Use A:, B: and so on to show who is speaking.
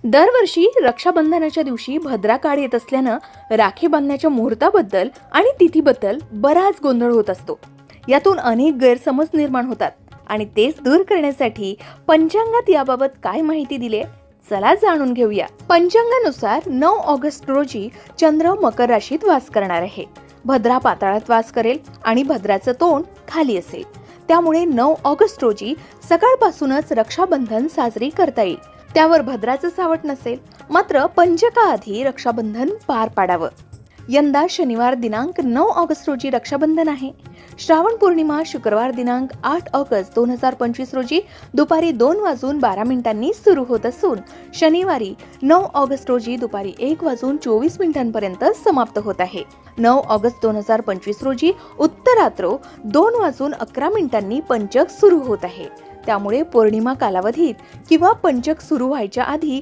A: दरवर्षी रक्षाबंधनाच्या दिवशी भद्रा काळ येत असल्यानं राखी बांधण्याच्या मुहूर्ताबद्दल आणि तिथीबद्दल बराच गोंधळ होत असतो. यातून अनेक गैरसमज निर्माण होतात आणि तेच दूर करण्यासाठी पंचांगात याबाबत काय माहिती दिली, चला जाणून घेऊया. पंचांगानुसार 9 ऑगस्ट रोजी चंद्र मकर राशीत वास करणार आहे. भद्रा पाताळात वास करेल आणि भद्राचं तोंड खाली असेल. त्यामुळे 9 ऑगस्ट रोजी सकाळपासूनच रक्षाबंधन साजरी करता येईल. त्यावर भद्राचं सावट नसेल. मात्र पंचकाआधी रक्षाबंधन पार पाडावं. यंदा शनिवार दिनांक 9 ऑगस्ट रोजी रक्षाबंधन आहे. श्रावण पौर्णिमा शुक्रवार दिनांक 8 ऑगस्ट 2025 रोजी दुपारी 2:12 सुरू होत असून शनिवारी 9 ऑगस्ट रोजी दुपारी 1:24 समाप्त होत आहे. 9 ऑगस्ट 2025 रोजी उत्तरात्र 2:11 पंचक सुरू होत आहे. त्यामुळे पौर्णिमा कालावधीत किंवा पंचक सुरू व्हायच्या आधी